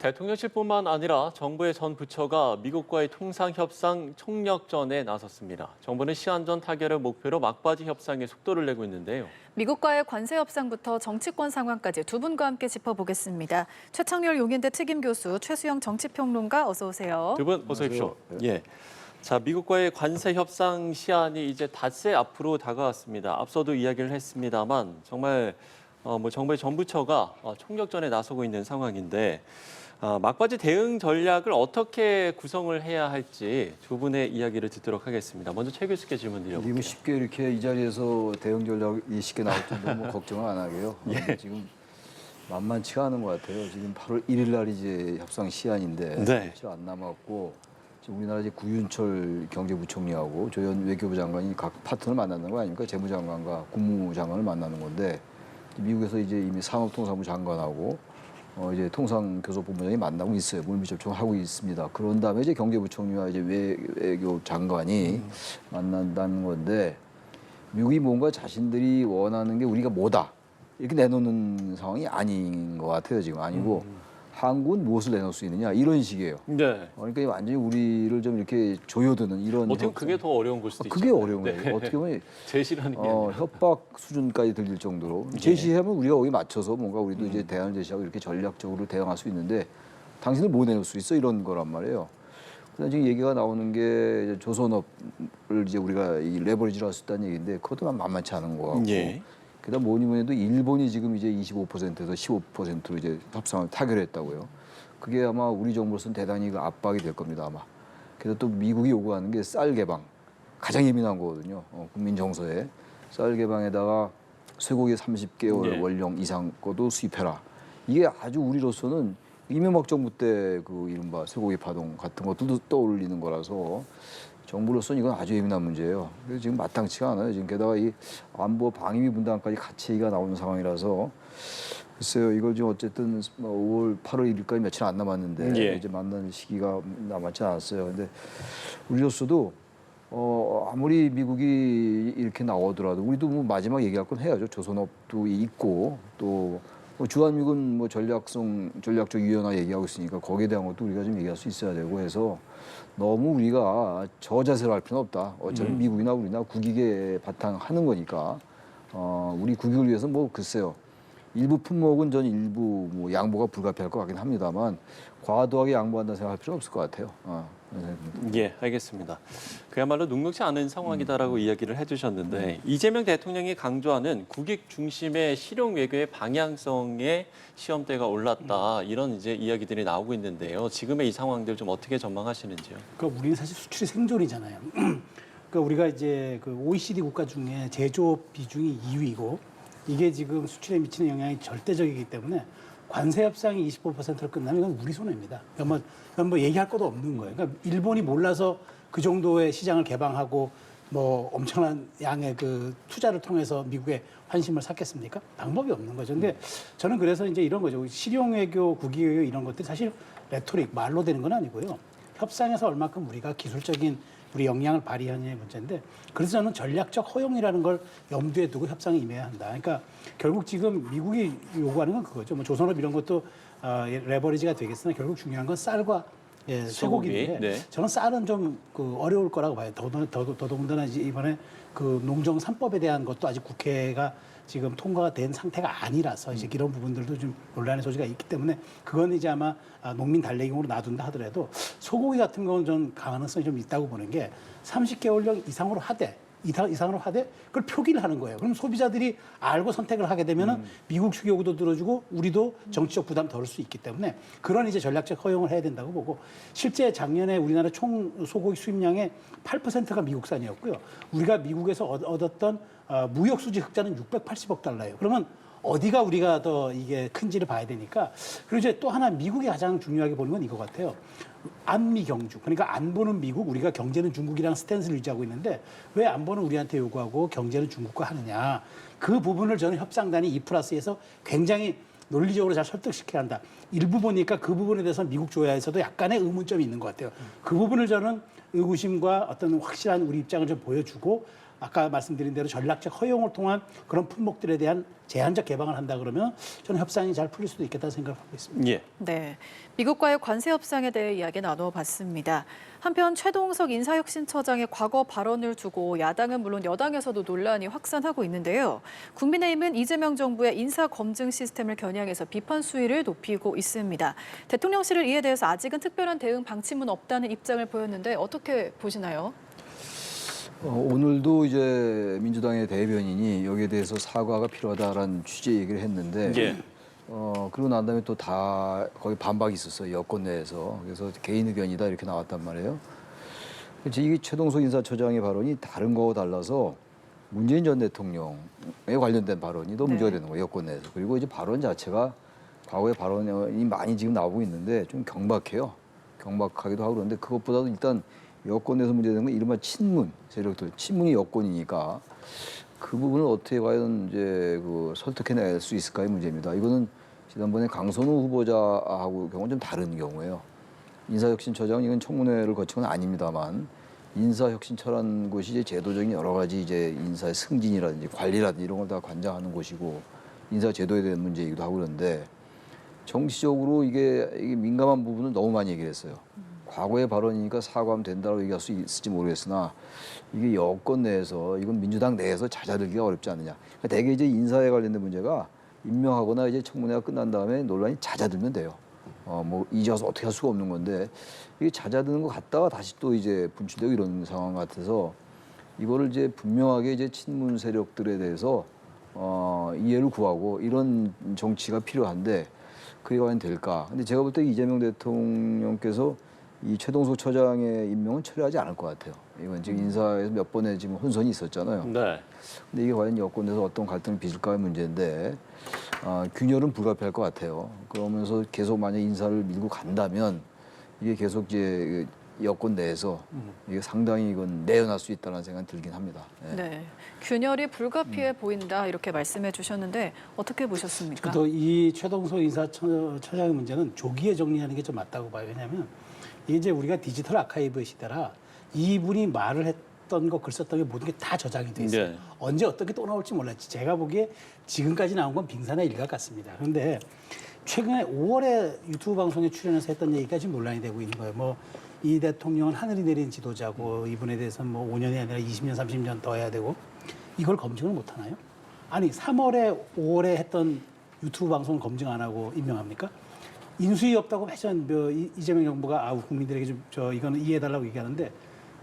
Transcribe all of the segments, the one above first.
대통령실뿐만 아니라 정부의 전 부처가 미국과의 통상협상 총력전에 나섰습니다. 정부는 시한전 타결을 목표로 막바지 협상에 속도를 내고 있는데요. 미국과의 관세 협상부터 정치권 상황까지 두 분과 함께 짚어보겠습니다. 최창렬 용인대 특임교수, 최수영 정치평론가 어서 오세요. 두 분 어서 오십시오. 예. 자, 미국과의 관세 협상 시한이 이제 닷새 앞으로 다가왔습니다. 앞서도 이야기를 했습니다만 정말 정부의 전 부처가 총력전에 나서고 있는 상황인데 막바지 대응 전략을 어떻게 구성을 해야 할지 두 분의 이야기를 듣도록 하겠습니다. 먼저 최 교수께 질문 드려볼게요. 이거 쉽게 이렇게 이 자리에서 대응 전략이 쉽게 나올 정도 너무 걱정을 안 하게요. 예. 지금 만만치가 않은 것 같아요. 지금 8월 1일 날 이제 협상 시한인데 네. 며칠 안 남았고 지금 우리나라 이제 구윤철 경제부총리하고 조현 외교부 장관이 각 파트너를 만나는 거 아닙니까? 재무장관과 국무장관을 만나는 건데 미국에서 이제 이미 산업통상부 장관하고 이제 통상교섭본부장이 만나고 있어요. 물밑 접촉을 하고 있습니다. 그런 다음에 이제 경제부총리와 이제 외교 장관이 만난다는 건데 미국이 뭔가 자신들이 원하는 게 우리가 뭐다 이렇게 내놓는 상황이 아닌 것 같아요. 지금 아니고 한국은 무엇을 내놓을 수 있느냐 이런 식이에요. 네. 그러니까 완전히 우리를 좀 이렇게 조여드는 이런. 어떻게 보면 그게 더 어려운 걸 수도 있죠. 그게 어려운 네. 거예요. 어떻게 보면 제시라는 게 아니라. 협박 수준까지 들릴 정도로 예. 제시하면 우리가 거기 맞춰서 뭔가 우리도 이제 대안을 제시하고 이렇게 전략적으로 대응할 수 있는데 당신들 뭐 내놓을 수 있어 이런 거란 말이에요. 그다음 지금 얘기가 나오는 게 이제 조선업을 이제 우리가 이 레버리지를 할 수 있다는 얘기인데 그것도 만만치 않은 거 같고. 예. 그다음 뭐니 해도 일본이 지금 이제 25%에서 15%로 이제 협상을 타결했다고요. 그게 아마 우리 정부로서는 대단히 그 압박이 될 겁니다 아마. 그래서 또 미국이 요구하는 게 쌀 개방 가장 예민한 거거든요. 국민 정서에 쌀 개방에다가 쇠고기 30개월 예. 원령 이상 거도 수입해라. 이게 아주 우리로서는 이명박 정부 때 그 이른바 쇠고기 파동 같은 것들도 떠올리는 거라서 정부로서는 이건 아주 예민한 문제예요. 그래서 지금 마땅치가 않아요. 지금 게다가 이 안보 방위비 분담까지 같이 얘기가 나오는 상황이라서 글쎄요. 이걸 지금 어쨌든 5월 8월 1일까지 며칠 안 남았는데 예. 이제 만나는 시기가 남았지 않았어요. 근데 우리로서도 아무리 미국이 이렇게 나오더라도 우리도 뭐 마지막 얘기할 건 해야죠. 조선업도 있고 또 주한미군 뭐 전략적 유연화 얘기하고 있으니까 거기에 대한 것도 우리가 좀 얘기할 수 있어야 되고 해서 너무 우리가 저자세로 할 필요는 없다. 어차피 미국이나 우리나 국익에 바탕하는 거니까 우리 국익을 위해서 뭐 글쎄요. 일부 품목은 전 일부 뭐 양보가 불가피할 것 같긴 합니다만 과도하게 양보한다 생각할 필요는 없을 것 같아요. 예, 알겠습니다. 그야말로 녹록지 않은 상황이다라고 이야기를 해주셨는데 이재명 대통령이 강조하는 국익 중심의 실용 외교의 방향성에 시험대가 올랐다 이런 이제 이야기들이 나오고 있는데요. 지금의 이 상황들 좀 어떻게 전망하시는지요? 그러니까 우리는 사실 수출이 생존이잖아요. 그러니까 우리가 이제 그 OECD 국가 중에 제조업 비중이 2위고 이게 지금 수출에 미치는 영향이 절대적이기 때문에 관세 협상이 25%로 끝나면 이건 우리 손해입니다. 그건 뭐 얘기할 것도 없는 거예요. 그러니까 일본이 몰라서 그 정도의 시장을 개방하고 뭐 엄청난 양의 그 투자를 통해서 미국의 환심을 샀겠습니까? 방법이 없는 거죠. 근데 저는 그래서 이제 이런 거죠. 실용 외교, 국익 외교 이런 것들이 사실 레토릭 말로 되는 건 아니고요. 협상에서 얼마큼 우리가 기술적인 우리 역량을 발휘하느냐의 문제인데 그래서 저는 전략적 허용이라는 걸 염두에 두고 협상에 임해야 한다. 그러니까 결국 지금 미국이 요구하는 건 그거죠. 뭐 조선업 이런 것도 레버리지가 되겠으나 결국 중요한 건 쌀과 쇠고기인데 네. 저는 쌀은 좀 어려울 거라고 봐요. 더더군다나 이번에 그 농정 3법에 대한 것도 아직 국회가 지금 통과가 된 상태가 아니라서 이제 이런 부분들도 좀 논란의 소지가 있기 때문에 그건 이제 아마 농민 달래기용으로 놔둔다 하더라도 소고기 같은 경우는 좀 가능성이 좀 있다고 보는 게 30개월령 이상으로 하되 그걸 표기를 하는 거예요. 그럼 소비자들이 알고 선택을 하게 되면은 미국 측 요구도 들어주고 우리도 정치적 부담 덜을 수 있기 때문에 그런 이제 전략적 허용을 해야 된다고 보고 실제 작년에 우리나라 총 소고기 수입량의 8%가 미국산이었고요. 우리가 미국에서 얻었던 무역 수지 흑자는 680억 달러예요. 그러면 어디가 우리가 더 이게 큰지를 봐야 되니까 그리고 이제 또 하나 미국이 가장 중요하게 보는 건 이거 같아요. 안미 경주. 그러니까 안보는 미국, 우리가 경제는 중국이랑 스탠스를 유지하고 있는데 왜 안보는 우리한테 요구하고 경제는 중국과 하느냐. 그 부분을 저는 협상단이 2+2에서 굉장히 논리적으로 잘 설득시켜야 한다. 일부 보니까 그 부분에 대해서 미국 조야에서도 약간의 의문점이 있는 것 같아요. 그 부분을 저는 의구심과 어떤 확실한 우리 입장을 좀 보여주고 아까 말씀드린 대로 전략적 허용을 통한 그런 품목들에 대한 제한적 개방을 한다 그러면 저는 협상이 잘 풀릴 수도 있겠다 생각하고 있습니다. 예. 네, 미국과의 관세 협상에 대해 이야기 나눠봤습니다. 한편 최동석 인사혁신처장의 과거 발언을 두고 야당은 물론 여당에서도 논란이 확산하고 있는데요. 국민의힘은 이재명 정부의 인사 검증 시스템을 겨냥해서 비판 수위를 높이고 있습니다. 대통령실을 이에 대해서 아직은 특별한 대응 방침은 없다는 입장을 보였는데 어떻게 보시나요? 오늘도 이제 민주당의 대변인이 여기에 대해서 사과가 필요하다라는 취지 얘기를 했는데 예. 그러고 난 다음에 또 다 거기 반박이 있었어요. 여권 내에서. 그래서 개인 의견이다 이렇게 나왔단 말이에요. 그래서 이게 최동석 인사처장의 발언이 다른 거와 달라서 문재인 전 대통령에 관련된 발언이 더 문제가 되는 거예요. 여권 내에서. 그리고 이제 발언 자체가 과거의 발언이 많이 지금 나오고 있는데 좀 경박해요. 경박하기도 하고 그런데 그것보다도 일단 여권에서 문제되는 건 이른바 친문 세력들, 친문이 여권이니까 그 부분을 어떻게 과연 이제 설득해낼 수 있을까의 문제입니다. 이거는 지난번에 강선우 후보자하고 경우는 좀 다른 경우예요. 인사혁신처장 이건 청문회를 거친 건 아닙니다만 인사혁신처라는 곳이 이제 제도적인 여러 가지 이제 인사의 승진이라든지 관리라든지 이런 걸 다 관장하는 곳이고 인사 제도에 대한 문제이기도 하고 그런데 정치적으로 이게 민감한 부분을 너무 많이 얘기를 했어요. 과거의 발언이니까 사과하면 된다고 얘기할 수 있을지 모르겠으나 이게 여권 내에서 이건 민주당 내에서 잦아들기가 어렵지 않느냐. 그러니까 대개 이제 인사에 관련된 문제가 임명하거나 이제 청문회가 끝난 다음에 논란이 잦아들면 돼요. 뭐 잊어서 어떻게 할 수가 없는 건데 이게 잦아드는 것 같다가 다시 또 이제 분출되고 이런 상황 같아서 이거를 이제 분명하게 이제 친문 세력들에 대해서 이해를 구하고 이런 정치가 필요한데 그게 과연 될까? 근데 제가 볼 때 이재명 대통령께서 이 최동석 처장의 임명은 처리하지 않을 것 같아요. 이건 지금 인사에서 몇 번의 지금 혼선이 있었잖아요. 네. 근데 이게 과연 여권에서 어떤 갈등을 빚을까의 문제인데 균열은 불가피할 것 같아요. 그러면서 계속 만약 인사를 밀고 간다면 이게 계속 이제 여권 내에서 이게 상당히 이건 내연할 수 있다는 생각이 들긴 합니다. 네. 네, 균열이 불가피해 보인다 이렇게 말씀해 주셨는데 어떻게 보셨습니까? 저도 이 최동석 인사처장의 문제는 조기에 정리하는 게 좀 맞다고 봐요. 왜냐하면 이제 우리가 디지털 아카이브 시대라 이분이 말을 했던 거, 글 썼던 게 모든 게 다 저장이 돼 있어요. 네. 언제 어떻게 또 나올지 몰랐지. 제가 보기에 지금까지 나온 건 빙산의 일각 같습니다. 그런데 최근에 5월에 유튜브 방송에 출연해서 했던 얘기가 지금 논란이 되고 있는 거예요. 뭐 이 대통령은 하늘이 내린 지도자고 이분에 대해서는 뭐 5년이 아니라 20년, 30년 더 해야 되고 이걸 검증을 못 하나요? 아니 3월에 5월에 했던 유튜브 방송을 검증 안 하고 임명합니까? 인수위 없다고 매전 이재명 정부가 국민들에게 좀 이거는 이해해달라고 얘기하는데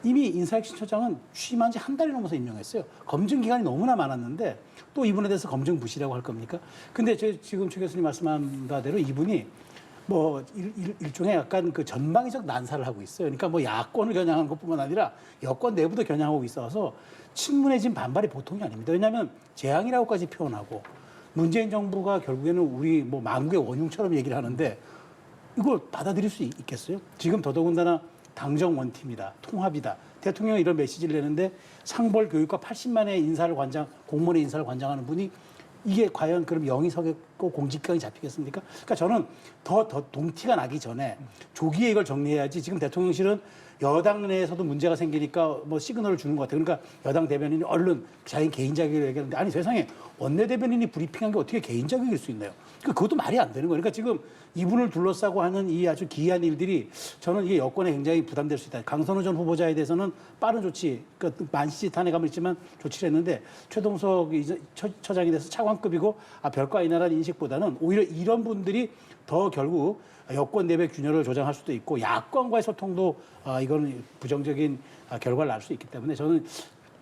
이미 인사혁신처장은 취임한 지 한 달이 넘어서 임명했어요. 검증 기간이 너무나 많았는데 또 이분에 대해서 검증 무시라고 할 겁니까? 근데 지금 최 교수님 말씀한 바대로 이분이 뭐 일종의 약간 그 전방위적 난사를 하고 있어요. 그러니까 뭐 야권을 겨냥하는 것뿐만 아니라 여권 내부도 겨냥하고 있어서 친문의 지금 반발이 보통이 아닙니다. 왜냐하면 재앙이라고까지 표현하고 문재인 정부가 결국에는 우리 뭐 만국의 원흉처럼 얘기를 하는데 이걸 받아들일 수 있겠어요? 지금 더더군다나 당정 원팀이다, 통합이다. 대통령이 이런 메시지를 내는데 상벌 교육과 80만의 공무원의 인사를 관장하는 분이 이게 과연 그럼 영이 서겠고 공직강이 잡히겠습니까? 그러니까 저는 더 동티가 나기 전에 조기에 이걸 정리해야지. 지금 대통령실은 여당 내에서도 문제가 생기니까 뭐 시그널을 주는 것 같아요. 그러니까 여당 대변인이 얼른 자기 개인 자격을 얘기하는데 아니 세상에 원내대변인이 브리핑한 게 어떻게 개인 자격일 수 있나요? 그것도 말이 안 되는 거예요. 그러니까 지금 이분을 둘러싸고 하는 이 아주 기이한 일들이 저는 이게 여권에 굉장히 부담될 수 있다. 강선우 전 후보자에 대해서는 빠른 조치, 그러니까 만시지 탄핵감을 있지만 조치를 했는데 최동석 처장에 대해서 차관급이고 별거 아니라는 인식보다는 오히려 이런 분들이 더 결국 여권 내부의 균열을 조장할 수도 있고 야권과의 소통도 이거는 부정적인 결과를 낳을 수 있기 때문에 저는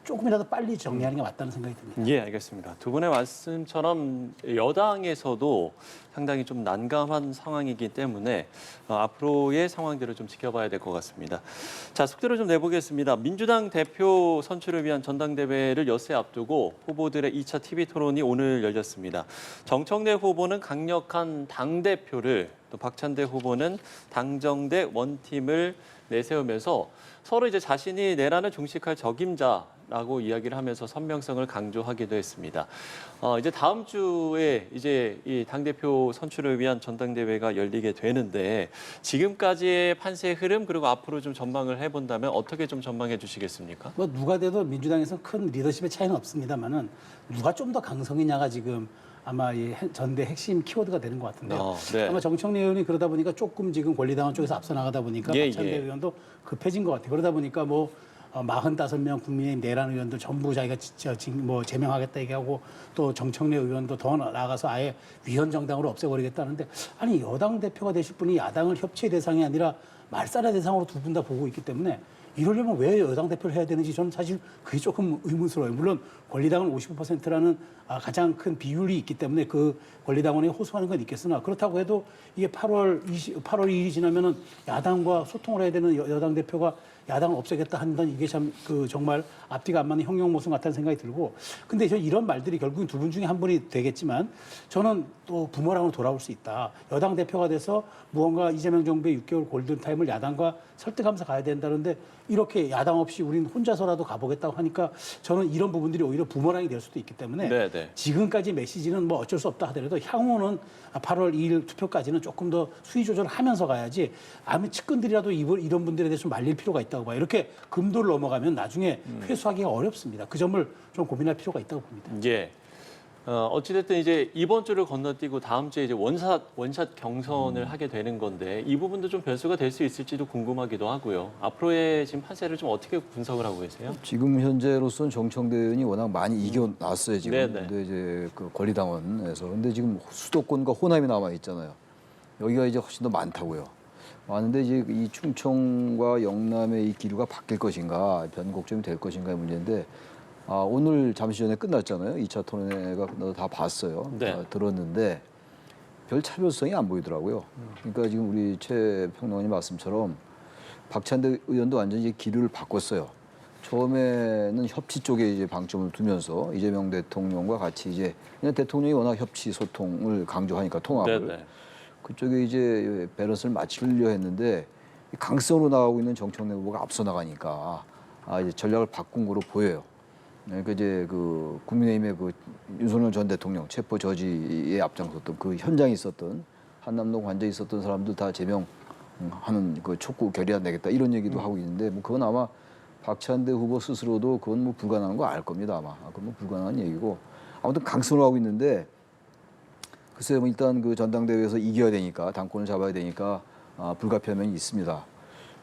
조금이라도 빨리 정리하는 게 맞다는 생각이 듭니다. 예, 알겠습니다. 두 분의 말씀처럼 여당에서도 상당히 좀 난감한 상황이기 때문에 앞으로의 상황들을 좀 지켜봐야 될 것 같습니다. 자, 속도를 좀 내보겠습니다. 민주당 대표 선출을 위한 전당대회를 엿새 앞두고 후보들의 2차 TV 토론이 오늘 열렸습니다. 정청래 후보는 강력한 당대표를, 또 박찬대 후보는 당정대 원팀을 내세우면서 서로 이제 자신이 내란을 중식할 적임자 없다라고 이야기를 하면서 선명성을 강조하기도 했습니다. 이제 다음 주에 이제 이 당대표 선출을 위한 전당대회가 열리게 되는데 지금까지의 판세의 흐름 그리고 앞으로 좀 전망을 해본다면 어떻게 좀 전망해 주시겠습니까? 뭐 누가 돼도 민주당에서는 큰 리더십의 차이는 없습니다만은 누가 좀 더 강성이냐가 지금 아마 이 전대 핵심 키워드가 되는 것 같은데요. 네. 아마 정청래 의원이 그러다 보니까 조금 지금 권리당원 쪽에서 앞서 나가다 보니까 예, 박찬대 예. 의원도 급해진 것 같아요. 그러다 보니까 뭐 45명 국민의힘 내란 의원들 전부 자기가 뭐 제명하겠다 얘기하고 또 정청래 의원도 더 나아가서 아예 위헌 정당으로 없애버리겠다는데 아니 여당 대표가 되실 분이 야당을 협치의 대상이 아니라 말살의 대상으로 두 분 다 보고 있기 때문에 이러려면 왜 여당 대표를 해야 되는지 저는 사실 그게 조금 의문스러워요. 물론 권리당원 55%라는 가장 큰 비율이 있기 때문에 그 권리당원에 호소하는 건 있겠으나 그렇다고 해도 이게 8월 2일이 지나면은 야당과 소통을 해야 되는 여당 대표가 야당을 없애겠다 한다는 이게 참 그 정말 앞뒤가 안 맞는 형용모순 같다는 생각이 들고 근데 저 이런 말들이 결국은 두 분 중에 한 분이 되겠지만 저는 또 부모랑으로 돌아올 수 있다. 여당 대표가 돼서 무언가 이재명 정부의 6개월 골든타임을 야당과 설득하면서 가야 된다는데 이렇게 야당 없이 우린 혼자서라도 가보겠다고 하니까 저는 이런 부분들이 오히려 부모랑이 될 수도 있기 때문에 네. 지금까지 메시지는 뭐 어쩔 수 없다 하더라도 향후는 8월 2일 투표까지는 조금 더 수위 조절을 하면서 가야지 아무 측근들이라도 이런 분들에 대해서 말릴 필요가 있다고 봐요. 이렇게 금도를 넘어가면 나중에 회수하기가 어렵습니다. 그 점을 좀 고민할 필요가 있다고 봅니다. 예. 어찌됐든 이제 이번 주를 건너뛰고 다음 주에 이제 원샷 경선을 하게 되는 건데 이 부분도 좀 변수가 될 수 있을지도 궁금하기도 하고요. 앞으로의 지금 판세를 좀 어떻게 분석을 하고 계세요? 지금 현재로서는 정청래 의원이 워낙 많이 이겨놨어요 지금. 네네. 근데 이제 그 권리당원에서 근데 지금 수도권과 호남이 남아 있잖아요. 여기가 이제 훨씬 더 많다고요. 많은데 이제 이 충청과 영남의 이 기류가 바뀔 것인가 변곡점이 될 것인가의 문제인데. 오늘 잠시 전에 끝났잖아요. 2차 토론회가 끝나서 다 봤어요. 네. 들었는데 별 차별성이 안 보이더라고요. 그러니까 지금 우리 최 평론가님 말씀처럼 박찬대 의원도 완전히 이제 기류를 바꿨어요. 처음에는 협치 쪽에 이제 방점을 두면서 이재명 대통령과 같이 이제 그냥 대통령이 워낙 협치 소통을 강조하니까 통합을 네네. 그쪽에 이제 밸런스를 맞추려 했는데 강성으로 나가고 있는 정청래 후보가 앞서 나가니까 이제 전략을 바꾼 거로 보여요. 그러니까 이제 그 국민의힘의 그 윤석열 전 대통령 체포 저지에 앞장섰던 그 현장에 있었던 한남동 관저에 있었던 사람들 다 제명하는 그 촉구 결의안 내겠다 이런 얘기도 하고 있는데 뭐 그건 아마 박찬대 후보 스스로도 그건 뭐 불가능한 거 알 겁니다 아마. 그건 뭐 불가능한 얘기고 아무튼 강성으로 하고 있는데 글쎄요 뭐 일단 그 전당대회에서 이겨야 되니까 당권을 잡아야 되니까 불가피한 면이 있습니다.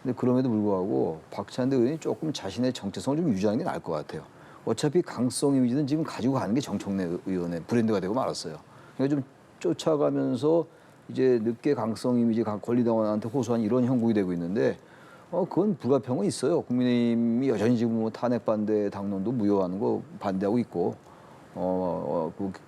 근데 그럼에도 불구하고 박찬대 의원이 조금 자신의 정체성을 좀 유지하는 게 나을 것 같아요. 어차피 강성 이미지는 지금 가지고 가는 게 정청래 의원의 브랜드가 되고 말았어요. 그러니까 좀 쫓아가면서 이제 늦게 강성 이미지 권리당원한테 호소한 이런 형국이 되고 있는데 그건 불가피한 건 있어요. 국민의힘이 여전히 지금 뭐 탄핵 반대 당론도 무효하는 거 반대하고 있고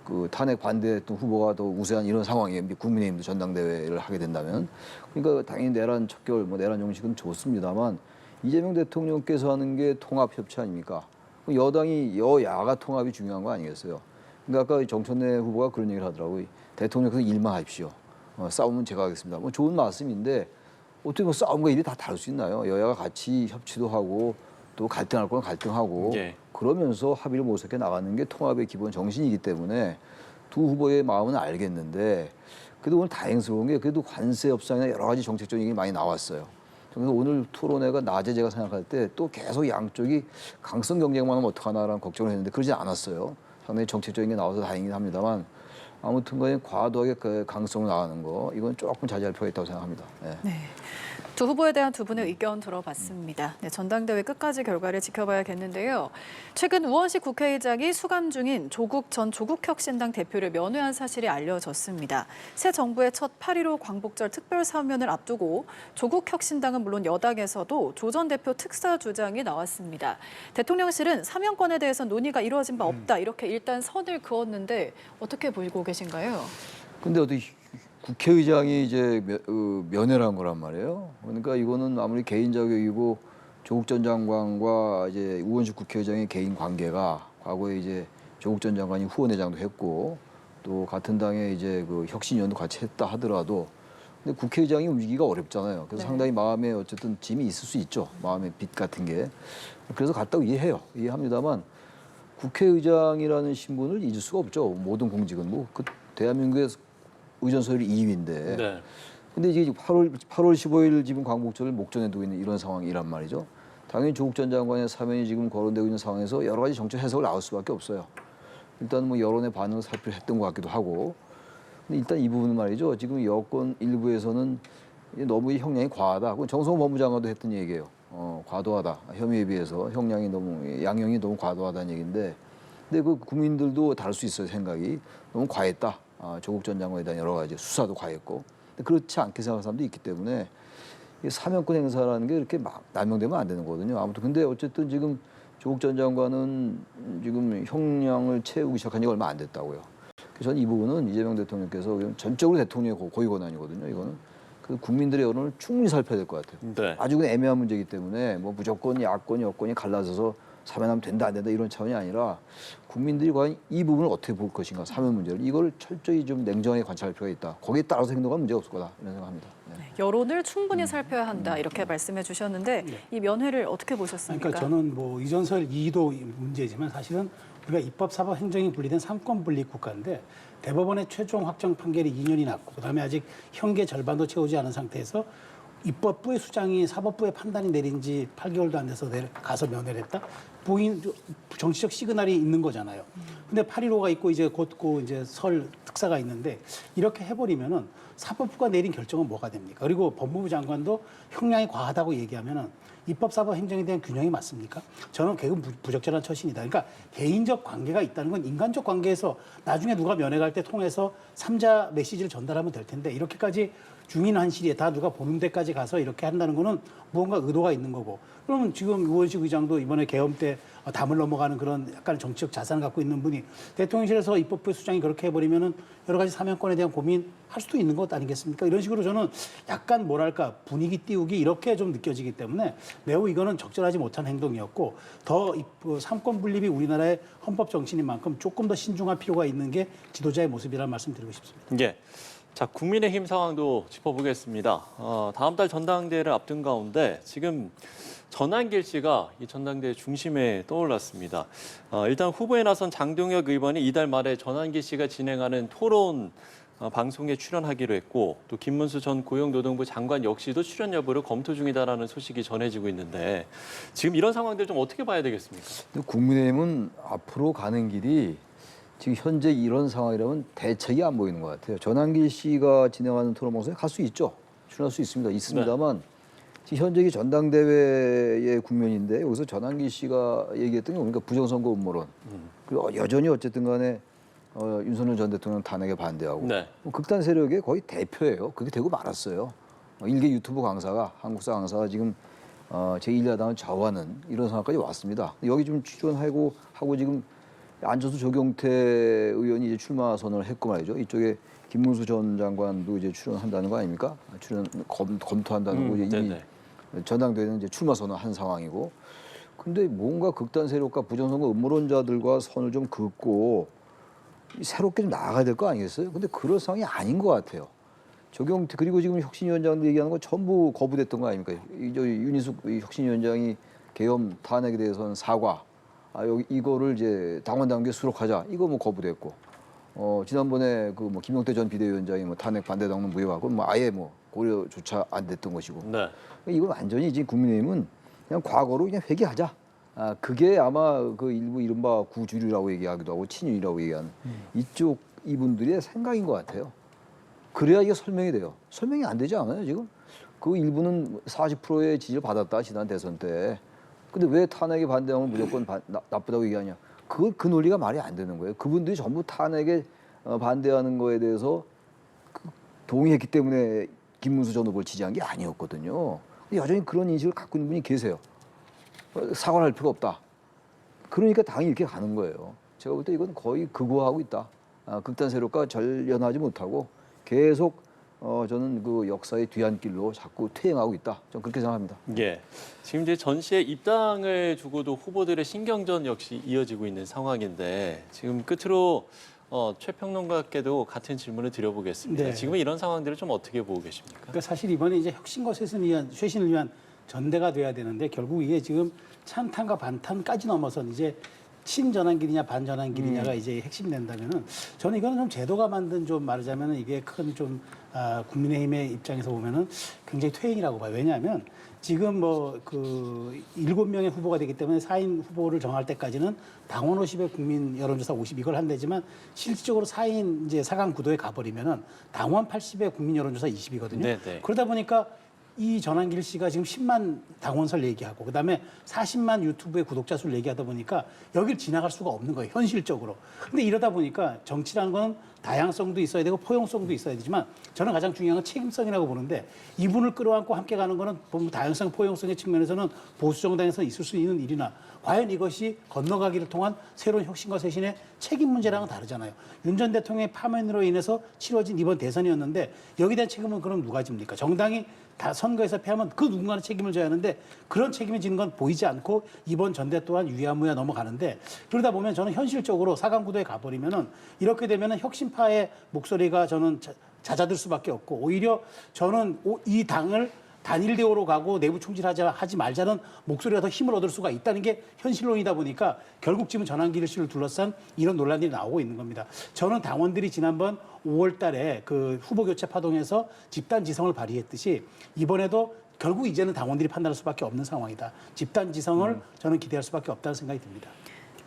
그 탄핵 반대했던 후보가 더 우세한 이런 상황이에요. 국민의힘도 전당대회를 하게 된다면 그러니까 당연히 내란 척결 뭐 내란 정식은 좋습니다만 이재명 대통령께서 하는 게 통합 협치 아닙니까? 여당이 여야가 통합이 중요한 거 아니겠어요? 그러니까 아까 정청래 후보가 그런 얘기를 하더라고요. 대통령께서 일만 하십시오. 싸움은 제가 하겠습니다. 뭐 좋은 말씀인데 어떻게 뭐 싸움과 일이 다 다를 수 있나요? 여야가 같이 협치도 하고 또 갈등할 건 갈등하고 예. 그러면서 합의를 모색해 나가는 게 통합의 기본 정신이기 때문에 두 후보의 마음은 알겠는데 그래도 오늘 다행스러운 게 그래도 관세 협상이나 여러 가지 정책적인 얘기 많이 나왔어요. 그래서 오늘 토론회가 낮에 제가 생각할 때 또 계속 양쪽이 강성 경쟁만 하면 어떡하나라는 걱정을 했는데 그러지 않았어요. 상당히 정책적인 게 나와서 다행이긴 합니다만 아무튼 간에 과도하게 그 강성으로 나가는 거 이건 조금 자제할 필요가 있다고 생각합니다. 네. 네. 두 후보에 대한 두 분의 의견 들어봤습니다. 네, 전당대회 끝까지 결과를 지켜봐야겠는데요. 최근 우원식 국회의장이 수감 중인 조국 전 조국혁신당 대표를 면회한 사실이 알려졌습니다. 새 정부의 첫 8.15 광복절 특별사면을 앞두고 조국혁신당은 물론 여당에서도 조 전 대표 특사 주장이 나왔습니다. 대통령실은 사면권에 대해서 논의가 이루어진 바 없다 이렇게 일단 선을 그었는데 어떻게 보고 계신가요? 근데 어떻게 국회의장이 이제 면회를 한 거란 말이에요. 그러니까 이거는 아무리 개인 자격이고 조국 전 장관과 이제 우원식 국회의장의 개인 관계가 과거에 이제 조국 전 장관이 후원회장도 했고 또 같은 당에 이제 그 혁신위원도 같이 했다 하더라도 근데 국회의장이 움직이기가 어렵잖아요. 그래서 네. 상당히 마음에 어쨌든 짐이 있을 수 있죠. 마음의 빚 같은 게. 그래서 갔다고 이해해요. 이해합니다만 국회의장이라는 신분을 잊을 수가 없죠. 모든 공직은 뭐 그 대한민국의 의전 서열 2위인데. 네. 근데 이제 8월 15일 지금 광복절을 목전에 두고 있는 이런 상황이란 말이죠. 당연히 조국 전 장관의 사면이 지금 거론되고 있는 상황에서 여러 가지 정책 해석을 나올 수밖에 없어요. 일단 뭐 여론의 반응을 살펴했던 것 같기도 하고. 근데 일단 이 부분은 말이죠. 지금 여권 일부에서는 너무 형량이 과하다. 그건 정성호 법무장관도 했던 얘기예요. 과도하다. 혐의에 비해서 양형이 너무 과도하다는 얘기인데, 근데 그 국민들도 다를 수 있어요. 생각이 너무 과했다. 조국 전 장관에 대한 여러 가지 수사도 과했고, 근데 그렇지 않게 생각하는 사람도 있기 때문에 이 사면권 행사라는 게 이렇게 막 남용되면 안 되는 거거든요. 아무튼 근데 어쨌든 지금 조국 전 장관은 지금 형량을 채우기 시작한 지가 얼마 안 됐다고요. 저는 이 부분은 이재명 대통령께서 전적으로 대통령의 고위 권한이거든요. 이거는 그 국민들의 여론을 충분히 살펴야 될 것 같아요. 네. 아주 그 애매한 문제이기 때문에 뭐 무조건 야권, 여권이 갈라져서 사면하면 된다 안 된다 이런 차원이 아니라 국민들이 과연 이 부분을 어떻게 볼 것인가 사면 문제를 이걸 철저히 좀 냉정하게 관찰할 필요가 있다. 거기에 따라서 행동하면 문제가 없을 거다 이런 생각합니다. 네. 여론을 충분히 살펴야 한다 이렇게 말씀해 주셨는데 이 면회를 어떻게 보셨습니까? 그러니까 저는 뭐 이전설 2도 문제지만 사실은 우리가 입법, 사법, 행정이 분리된 삼권 분리 국가인데 대법원의 최종 확정 판결이 2년이 났고 그다음에 아직 형계 절반도 채우지 않은 상태에서 입법부의 수장이 사법부의 판단이 내린 지 8개월도 안 돼서 가서 면회를 했다. 부인 정치적 시그널이 있는 거잖아요. 근데 8.15가 있고 이제 곧 이제 설 특사가 있는데 이렇게 해버리면은 사법부가 내린 결정은 뭐가 됩니까? 그리고 법무부 장관도 형량이 과하다고 얘기하면은 입법, 사법, 행정에 대한 균형이 맞습니까? 저는 개근 부적절한 처신이다. 그러니까 개인적 관계가 있다는 건 인간적 관계에서 나중에 누가 면회 갈 때 통해서 3자 메시지를 전달하면 될 텐데 이렇게까지 중인환실에 다 누가 보는 데까지 가서 이렇게 한다는 거는 무언가 의도가 있는 거고 그러면 지금 우원식 의장도 이번에 계엄 때 담을 넘어가는 그런 약간 정치적 자산을 갖고 있는 분이 대통령실에서 입법부 수장이 그렇게 해버리면은 여러 가지 사면권에 대한 고민할 수도 있는 것 아니겠습니까? 이런 식으로 저는 약간 뭐랄까 분위기 띄우기 이렇게 좀 느껴지기 때문에 매우 이거는 적절하지 못한 행동이었고 더 삼권 분립이 우리나라의 헌법 정신인 만큼 조금 더 신중할 필요가 있는 게 지도자의 모습이라는 말씀 드리고 싶습니다. 예. 자, 국민의힘 상황도 짚어보겠습니다. 다음 달 전당대회를 앞둔 가운데 지금 전한길 씨가 이 전당대회 중심에 떠올랐습니다. 일단 후보에 나선 장동혁 의원이 이달 말에 전한길 씨가 진행하는 토론 방송에 출연하기로 했고 또 김문수 전 고용노동부 장관 역시도 출연 여부를 검토 중이다라는 소식이 전해지고 있는데 지금 이런 상황들 좀 어떻게 봐야 되겠습니까? 국민의힘은 앞으로 가는 길이 지금 현재 이런 상황이라면 대책이 안 보이는 것 같아요. 전한길 씨가 진행하는 토론 방송에 갈 수 있죠. 출연할 수 있습니다만 지금 현재 이 전당대회의 국면인데 여기서 전한길 씨가 얘기했던 게 그러니까 부정선거 음모론 그리고 여전히 어쨌든 간에 윤석열 전 대통령 탄핵에 반대하고 네. 뭐 극단 세력의 거의 대표예요. 그게 되고 말았어요. 일개 유튜브 강사가 한국사 강사가 지금 제1야당을 좌우하는 이런 상황까지 왔습니다. 여기 좀 출연하고 지금 안철수 조경태 의원이 이제 출마 선언을 했고 말이죠. 이쪽에 김문수 전 장관도 이제 출연한다는 거 아닙니까? 출연 검토한다는 거 이제 이미 전당대회는 이제 출마 선언한 상황이고. 근데 뭔가 극단 세력과 부정선거 음모론자들과 선을 좀 긋고 새롭게 좀 나아가야 될 거 아니겠어요? 근데 그럴 상황이 아닌 것 같아요. 조경태 그리고 지금 혁신위원장도 얘기하는 거 전부 거부됐던 거 아닙니까? 윤희숙 혁신위원장이 계엄 탄핵에 대해서는 사과. 여기 이거를 이제 당원 당규에 수록하자. 이거 뭐 거부됐고. 지난번에 그 뭐 김용태 전 비대위원장이 뭐 탄핵 반대 당론 무효하고 뭐 아예 뭐 고려조차 안 됐던 것이고. 네. 이건 완전히 지금 국민의힘은 그냥 과거로 그냥 회귀하자. 그게 아마 그 일부 이른바 구주류라고 얘기하기도 하고 친윤이라고 얘기하는 이쪽 이분들의 생각인 것 같아요. 그래야 이게 설명이 돼요. 설명이 안 되지 않아요 지금? 그 일부는 40%의 지지를 받았다 지난 대선 때. 근데 왜 탄핵에 반대하면 무조건 나쁘다고 얘기하냐? 그 논리가 말이 안 되는 거예요. 그분들이 전부 탄핵에 반대하는 거에 대해서 동의했기 때문에 김문수 전 후보를 지지한 게 아니었거든요. 여전히 그런 인식을 갖고 있는 분이 계세요. 사과를 할 필요가 없다. 그러니까 당이 이렇게 가는 거예요. 제가 볼 때 이건 거의 극우화하고 있다. 극단 세력과 절연하지 못하고 계속 저는 그 역사의 뒤안길로 자꾸 퇴행하고 있다. 저는 그렇게 생각합니다. 예. 지금 이제 전시에 입당을 두고도 후보들의 신경전 역시 이어지고 있는 상황인데 지금 끝으로 최 평론가께도 같은 질문을 드려보겠습니다. 네. 지금 이런 상황들을 좀 어떻게 보고 계십니까? 그러니까 사실 이번에 이제 혁신과 쇄신을 위한 전대가 돼야 되는데 결국 이게 지금 찬탄과 반탄까지 넘어선 이제 친전환길이냐 반전환길이냐가 이제 핵심이 된다면은 저는 이거는 좀 제도가 만든 좀 말하자면은 이게 큰 좀 국민의힘의 입장에서 보면은 굉장히 퇴행이라고 봐요. 왜냐하면 지금 뭐 그 7명의 후보가 되기 때문에 4인 후보를 정할 때까지는 당원 50에 국민 여론조사 50 이걸 한다지만 실질적으로 4인 이제 4강 구도에 가버리면은 당원 80에 국민 여론조사 20이거든요. 네네. 그러다 보니까 이 전환길 씨가 지금 10만 당원설 얘기하고 그다음에 40만 유튜브의 구독자 수를 얘기하다 보니까 여길 지나갈 수가 없는 거예요. 현실적으로. 근데 이러다 보니까 정치라는 건 다양성도 있어야 되고 포용성도 있어야 되지만 저는 가장 중요한 건 책임성이라고 보는데 이분을 끌어안고 함께 가는 거는 다양성 포용성의 측면에서는 보수 정당에서 있을 수 있는 일이나 과연 이것이 건너가기를 통한 새로운 혁신과 쇄신의 책임 문제랑은 다르잖아요. 윤 전 대통령의 파면으로 인해서 치러진 이번 대선이었는데 여기에 대한 책임은 그럼 누가 집니까? 정당이 다 선거에서 패하면 그 누군가는 책임을 져야 하는데 그런 책임을 지는 건 보이지 않고 이번 전대 또한 유야무야 넘어가는데 그러다 보면 저는 현실적으로 4강 구도에 가버리면은 이렇게 되면은 혁신파의 목소리가 저는 잦아들 수밖에 없고 오히려 저는 이 당을 단일 대우로 가고 내부 총질하지 말자는 목소리가 더 힘을 얻을 수가 있다는 게 현실론이다 보니까 결국 지금 전환길 씨를 둘러싼 이런 논란들이 나오고 있는 겁니다. 저는 당원들이 지난번 5월 달에 그 후보 교체 파동에서 집단 지성을 발휘했듯이 이번에도 결국 이제는 당원들이 판단할 수밖에 없는 상황이다. 집단 지성을 저는 기대할 수밖에 없다는 생각이 듭니다.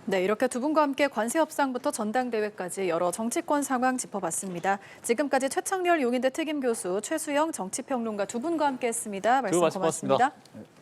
네, 이렇게 두 분과 함께 관세 협상부터 전당대회까지 여러 정치권 상황 짚어봤습니다. 지금까지 최창렬 용인대 특임 교수, 최수영 정치평론가 두 분과 함께했습니다. 말씀 말씀 고맙습니다. 고맙습니다.